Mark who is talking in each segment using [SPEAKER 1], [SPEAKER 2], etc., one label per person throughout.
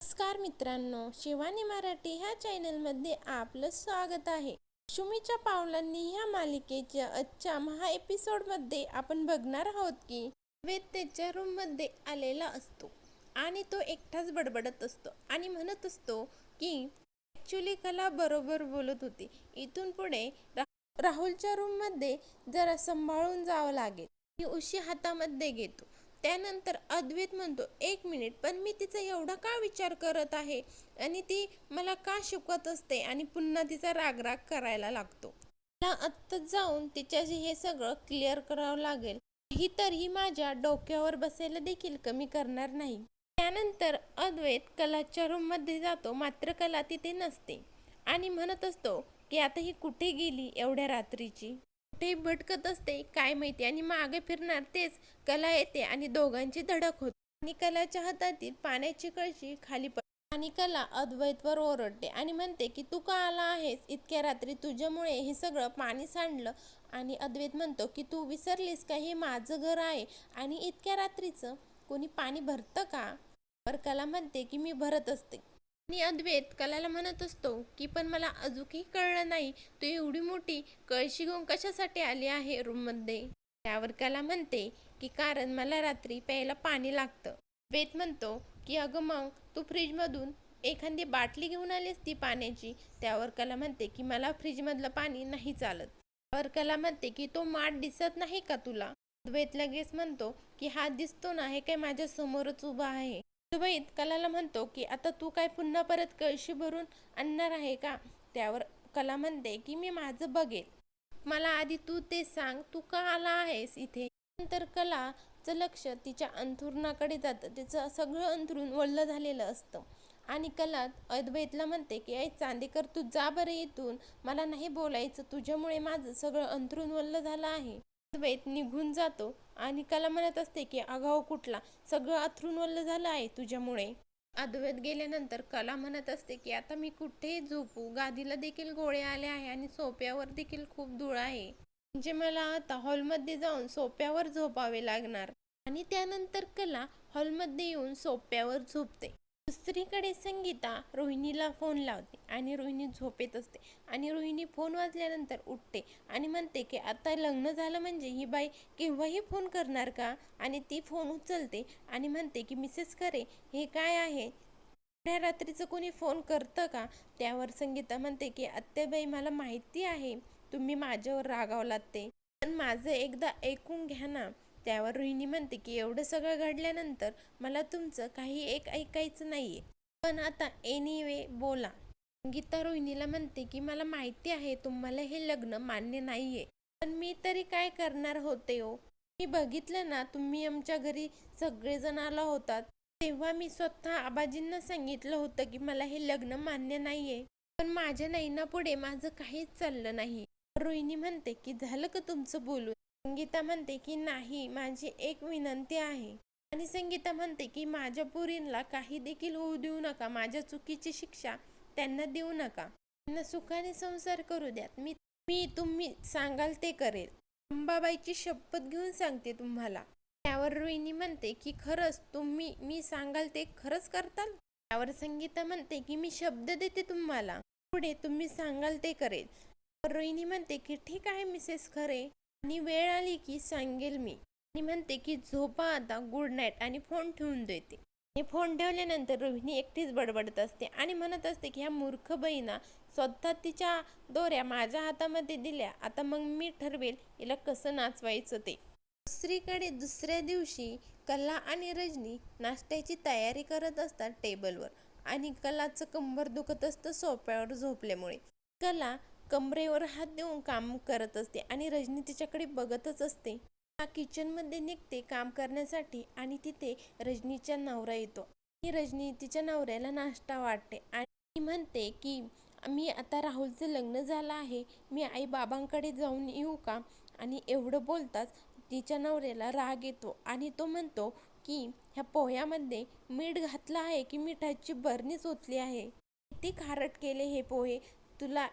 [SPEAKER 1] नमस्कार मित्रांनो, शिवानी मराठी ह्या चॅनलमध्ये आपलं स्वागत आहे. शुमीच्या पावलांनी ह्या मालिकेच्या आजच्या महा एपिसोडमध्ये आपण बघणार आहोत की वेद त्याच्या रूममध्ये आलेला असतो आणि तो एकटाच बडबडत असतो आणि म्हणत असतो की ॲक्च्युली कला बरोबर बोलत होती. इथून पुढे राहुलच्या रूममध्ये जरा सांभाळून जावं लागेल. ती उशी हातामध्ये घेतो. त्यानंतर अद्वैत म्हणतो, 1 मिनिट, पण मी तिचा एवढा का विचार करत आहे आणि ती मला का शिकवत असते आणि पुन्हा तिचा राग करायला लागतो. मला आत्ताच जाऊन तिच्याशी हे सगळं क्लिअर करावं लागेल. ही तर ही माझ्या डोक्यावर बसायला देखील कमी करणार नाही. त्यानंतर अद्वैत कलाच्या रूममध्ये जातो, मात्र कला तिथे नसते आणि म्हणत असतो की आता ही कुठे गेली एवढ्या रात्रीची. कुठे भटकत असते काय माहिती आणि मागे फिरणार तेच कला येते आणि दोघांची धडक होते आणि कलाच्या हातातील पाण्याची कळशी खाली पडते आणि कला अद्वैतवर ओरडते आणि म्हणते की तू का आला आहेस इतक्या रात्री, तुझ्यामुळे हे सगळं पाणी सांडलं. आणि अद्वैत म्हणतो की तू विसरलीस का, हे माझं घर आहे आणि इतक्या रात्रीचं कोणी पाणी भरतं का. तर कला म्हणते की मी भरत असते आणि अद्वैत कलाला म्हणत असतो की पण मला अजूनही कळलं नाही, तू एवढी मोठी कळशी घेऊन कशासाठी आली आहे रूममध्ये. त्यावर कला म्हणते की कारण मला रात्री प्यायला पाणी लागतं. वेद म्हणतो की अगं मग तू फ्रीजमधून एखादी बाटली घेऊन आलीस ती पाण्याची. त्यावर कला म्हणते की मला फ्रीजमधलं पाणी नाही चालत. त्यावर कला म्हणते की तो माठ दिसत नाही का तुला. अद्वैत लगेच म्हणतो की हा दिसतो ना, हे काय माझ्या समोरच उभा आहे. अद्वैत कलाला म्हणतो की आता तू काय पुन्हा परत कळशी भरून आणणार आहे का. त्यावर कला म्हणते की मी माझं बघेल, मला आधी तू ते सांग, तू का आला आहेस इथे. नंतर कलाचं लक्ष तिच्या अंथरुणाकडे जातं. तिचं सगळं अंथरूण ओलं झालेलं असतं आणि कला अद्वैतला म्हणते की ऐ चांदेकर, तू जा बरं इथून, मला नाही बोलायचं, तुझ्यामुळे माझं सगळं अंथरूण ओलं झालं आहे. अद्वैत निघून जातो आणि कला म्हणत असते की आगाऊ कुठला, सगळं अंथरूण ओलं झालं आहे तुझ्यामुळे. अद्वैत गेल्यानंतर कला म्हणत असते की आता मी कुठे झोपू, गादीला देखील गोळे आले आहे आणि सोप्यावर देखील खूप धूळ आहे, म्हणजे मला आता हॉलमध्ये जाऊन सोप्यावर झोपावे लागणार. आणि त्यानंतर कला हॉलमध्ये येऊन सोप्यावर झोपते. दुसरीकडे संगीता रोहिणीला फोन लावते आणि रोहिणी झोपेत असते आणि रोहिणी फोन वाजल्यानंतर उठते आणि म्हणते की आता लग्न झालं म्हणजे ही बाई केव्हाही फोन करणार का. आणि ती फोन उचलते आणि म्हणते की मिसेस खरे, हे काय आहे, एवढ्या रात्रीचं कोणी फोन करतं का. त्यावर संगीता म्हणते की आत्याबाई, मला माहिती आहे तुम्ही माझ्यावर रागावलात ते, पण माझं एकदा ऐकून घ्या ना. त्यावर रोहिणी म्हणते की एवढं सगळं घडल्यानंतर मला तुमचं काही एक ऐकायचं नाहीये, पण आता एनिवे बोला. गीता रोहिणीला म्हणते की मला माहिती आहे तुम्हाला हे लग्न मान्य नाहीये, पण मी तरी काय करणार होते हो. मी बघितलं ना, तुम्ही आमच्या घरी सगळेजण आला होतात तेव्हा मी स्वतः आबाजींना सांगितलं होतं की मला हे लग्न मान्य नाहीये, पण माझ्या नैनापुढे माझं काहीच चाललं नाही. रोहिणी म्हणते की झालं का तुमचं बोलून. संगीता म्हणते की नाही, माझी एक विनंती आहे. आणि संगीता म्हणते की माझ्या पोरींना काही देखील होऊ देऊ नका, माझ्या चुकीची शिक्षा त्यांना देऊ नका, त्यांना सुखाने संसार करू द्यात. मी तुम्ही सांगाल ते करेल, अंबाबाईची शपथ घेऊन सांगते तुम्हाला. त्यावर रोहिणी म्हणते की खरंच तुम्ही मी सांगाल ते खरंच करताल. त्यावर संगीता म्हणते की मी शब्द देते तुम्हाला, पुढे तुम्ही सांगाल ते करेल. रोहिणी म्हणते की ठीक आहे मिसेस खरे, आणि वेळ आली की सांगेल मी. आणि म्हणते की झोपा आता, गुड नाईट, आणि फोन ठेवून देते. आणि फोन ठेवल्यानंतर रोहिणी एकटीच बडबडत असते आणि म्हणत असते की ह्या मूर्ख बहिणा स्वतः तिच्या दोऱ्या माझ्या हातामध्ये दिल्या, आता मग मी ठरवेल हिला कसं नाचवायचं ते. दुसरीकडे दुसऱ्या दिवशी कला आणि रजनी नाश्त्याची तयारी करत असतात टेबलवर आणि कलाचं कंबर दुखत असतं सोफ्यावर झोपल्यामुळे. कला कमरेवर हात देऊन काम करत असते आणि रजनी तिच्याकडे बघतच असते. किचनमध्ये निघते काम करण्यासाठी आणि तिथे रजनीचा नवरा येतो आणि रजनी तिच्या नवऱ्याला नाश्ता वाटते आणि म्हणते की मी आता राहुलचं लग्न झालं आहे, मी आई बाबांकडे जाऊन येऊ का. आणि एवढं बोलताच तिच्या नवऱ्याला राग येतो आणि तो म्हणतो की ह्या पोह्यामध्ये मीठ घातलं आहे की मिठाची बरणीच ओतली आहे, किती खारट केले हे पोहे, तुला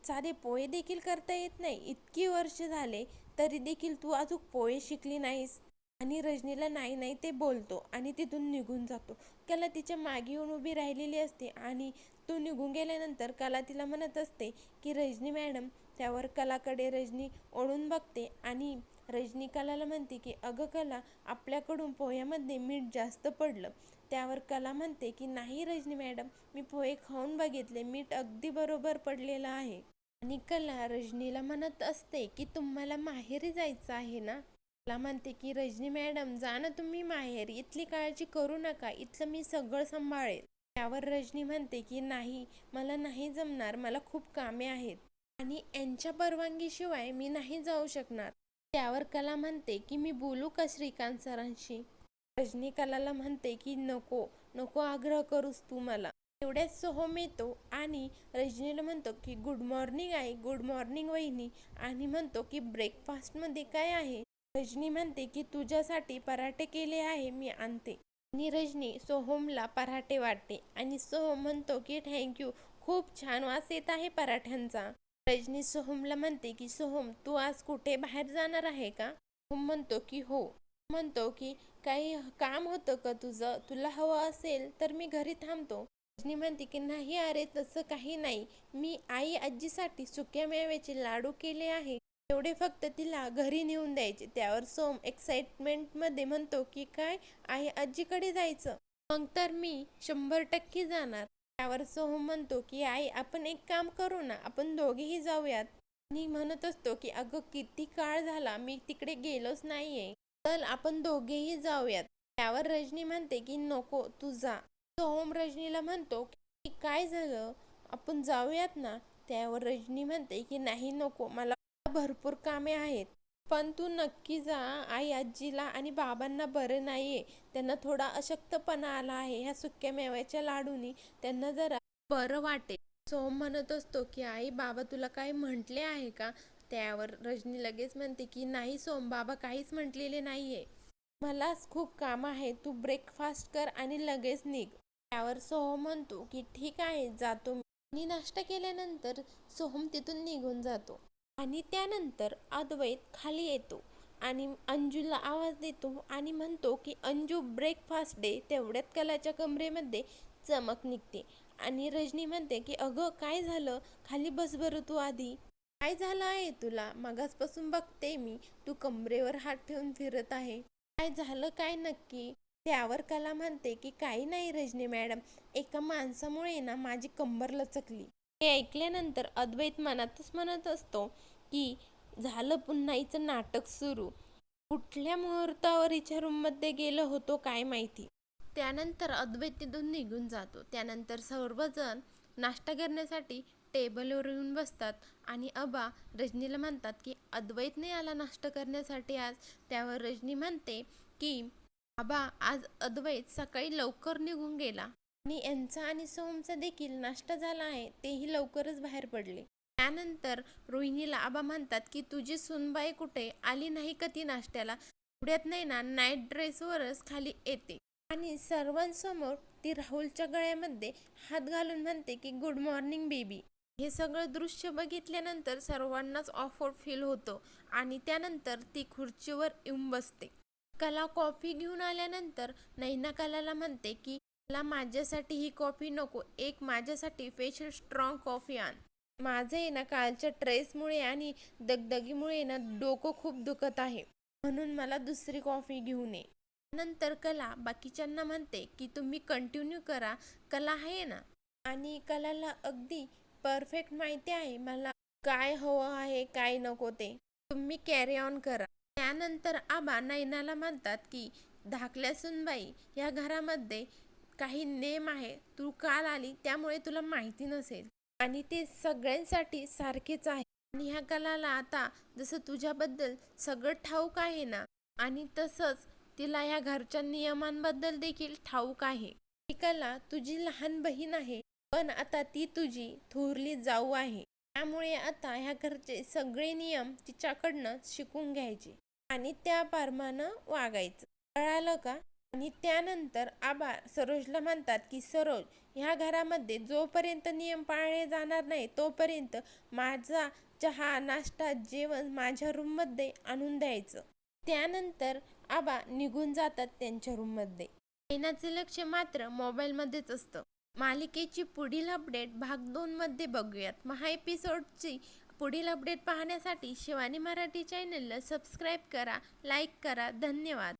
[SPEAKER 1] साधे पोहे देखील करता येत नाही, इतकी वर्ष झाले तरी देखील तू अजून पोहे शिकली नाहीस. आणि रजनीला नाही नाही ते बोलतो आणि तिथून निघून जातो. कला तिच्या मागे येऊन उभी राहिलेली असते आणि तो निघून गेल्यानंतर कला तिला म्हणत असते की रजनी मॅडम. त्यावर कलाकडे रजनी ओढून बघते आणि रजनी कलाला म्हणते की अगं कला, आपल्याकडून पोह्यामध्ये मीठ जास्त पडलं. त्यावर कला म्हणते की नाही रजनी मॅडम, मी पोहे खाऊन बघितले, मीठ अगदी बरोबर पडलेलं आहे. आणि कला रजनीला म्हणत असते की तुम्हाला माहेरी जायचं आहे ना. कला म्हणते की रजनी मॅडम जा ना तुम्ही माहेरी, इथली काळजी करू नका, इथलं मी सगळं सांभाळेल. त्यावर रजनी म्हणते की नाही, मला नाही जमणार, मला खूप कामे आहेत आणि यांच्या परवानगीशिवाय मी नाही जाऊ शकणार. त्यावर कला म्हणते की मी बोलू का श्रीकांत सरांशी. रजनी कलाला म्हणते की नको नको आग्रह करूस तू मला. एवढ्यात सोहम येतो आणि रजनीला म्हणतो की good morning I, good morning वहिनी, आणि म्हणतो की ब्रेकफास्टमध्ये काय आहे. रजनी म्हणते की तुझ्यासाठी पराठे केले आहे, मी आणते. आणि रजनी सोहमला पराठे वाटते आणि सोहम म्हणतो की थँक्यू, खूप छान वास येत आहे पराठ्यांचा. रजनी सोहमला म्हणते की सोहम, तू आज कुठे बाहेर जाणार आहे का. सोहम म्हणतो की हो. म्हणतो की काही काम होतं का तुझं, तुला हवं असेल तर मी घरी थांबतो. रजनी म्हणते की नाही अरे तसं काही नाही, मी आई आजीसाठी सुक्या मेव्याचे लाडू केले आहे, तेवढे फक्त तिला घरी नेऊन द्यायचे. त्यावर सोम एक्साइटमेंटमध्ये म्हणतो की काय, आई आजीकडे जायचं, मग तर मी 100% जाणार. त्यावर सोहम म्हणतो की आई आपण एक काम करू ना, आपण दोघेही जाऊयात. आणि म्हणत असतो की अगं किती काळ झाला मी तिकडे गेलोच नाहीये, चल आपण दोघेही जाऊयात. त्यावर रजनी म्हणते की नको तू जा. सोहम रजनीला म्हणतो की काय झालं, आपण जाऊयात ना. त्यावर रजनी म्हणते की नाही नको, मला भरपूर कामे आहेत, पण तू नक्की जा. आई आजीला आणि बाबांना बरं नाहीये, त्यांना थोडा अशक्तपणा आला आहे, ह्या सुक्या मेव्याच्या लाडूनी त्यांना जरा बरं वाटेल. सोहम म्हणत असतो की आई बाबा तुला काही म्हटले आहे का. त्यावर रजनी लगेच म्हणते की नाही सोहम, बाबा काहीच म्हटलेले नाहीये, मलाच खूप काम आहे, तू ब्रेकफास्ट कर आणि लगेच निघ. त्यावर सोहम म्हणतो की ठीक आहे जातो मी. आणि नाश्ता केल्यानंतर सोहम तिथून निघून जातो. आणि त्यानंतर अद्वैत खाली येतो आणि अंजूला आवाज देतो आणि म्हणतो की अंजू ब्रेकफास्ट दे. तेवढ्यात कलाच्या कमरेमध्ये चमक निघते आणि रजनी म्हणते की अगं काय झालं, खाली बस बरं तू आधी, काय झालं आहे तुला, मागासपासून बघते मी तू कमरेवर हात ठेवून फिरत आहे, काय झालं काय नक्की. त्यावर कला म्हणते की काही नाही रजनी मॅडम, एका माणसामुळे ना माझी कंबर लचकली. हे ऐकल्यानंतर अद्वैत मनातच म्हणत असतो की झालं पुन्हा हिचं नाटक सुरू, कुठल्या मुहूर्तावर हिच्या रूममध्ये गेलो होतो काय माहिती. त्यानंतर अद्वैत तिथून निघून जातो. त्यानंतर सर्वजण नाश्ता करण्यासाठी टेबलवर येऊन बसतात आणि अबा रजनीला म्हणतात की अद्वैत नाही आला नाश्ता करण्यासाठी आज. त्यावर रजनी म्हणते की आबा आज अद्वैत सकाळी लवकर निघून गेला आणि यांचा आणि सोहमचा देखील नाश्ता झाला आहे, तेही लवकरच बाहेर पडले. त्यानंतर रोहिणीला आबा म्हणतात की तुझी सुनबाई कुठे, आली नाही का ती नाश्त्याला. एवढ्यात नाही ना नाईट ड्रेसवरच खाली येते आणि सर्वांसमोर ती राहुलच्या गळ्यामध्ये हात घालून म्हणते की गुड मॉर्निंग बेबी. हे सगळं दृश्य बघितल्यानंतर सर्वांनाच ऑफवर्ड फील होतं आणि त्यानंतर ती खुर्चीवर येऊन बसते. कला कॉफी घेऊन आल्यानंतर नैना कलाला म्हणते की मला माझ्यासाठी ही कॉफी नको, एक माझ्यासाठी स्पेशल स्ट्रॉंग कॉफी आण. माझं आहे ना कालच्या ट्रेसमुळे आणि दगदगीमुळे ना डोकं खूप दुखत आहे, म्हणून मला दुसरी कॉफी घेऊन ये. नंतर कला बाकीच्यांना म्हणते की तुम्ही कंटिन्यू करा, कला आहे ना. आणि कलाला अगदी परफेक्ट माहिती आहे मला काय हवं आहे काय नको ते, तुम्ही कॅरी ऑन करा. त्यानंतर आबा नैनाला म्हणतात की धाकल्या सुनबाई, या घरामध्ये काही नेम आहे, तू काल आली त्यामुळे तुला माहिती नसेल आणि ते सगळ्यांसाठी सारखेच आहे. आणि ह्या कलाला आता जसं तुझ्याबद्दल सगळं ठाऊक आहे ना, आणि तसंच तिला ह्या घरच्या नियमांबद्दल देखील ठाऊक आहे. ही कला तुझी लहान बहीण आहे, पण आता ती तुझी थोरली जाऊ आहे, त्यामुळे आता ह्या घरचे सगळे नियम तिच्याकडनं शिकून घ्यायचे आणि त्याप्रमाणे वागायचं, कळालं का. आणि त्यानंतर आबा सरोजला म्हणतात की सरोज, ह्या घरामध्ये जोपर्यंत नियम पाळले जाणार नाही तोपर्यंत माझा चहा नाश्ता जेवण माझ्या रूममध्ये आणून द्यायचं. त्यानंतर आबा निघून जातात त्यांच्या रूममध्ये. नैनाचे लक्ष मात्र मोबाईलमध्येच असतं. मालिकेची पुढील अपडेट भाग 2 मध्ये बघूयात. महा एपिसोडची पुढील अपडेट पाहण्यासाठी शिवानी मराठी चॅनलला सबस्क्राईब करा, लाईक करा. धन्यवाद.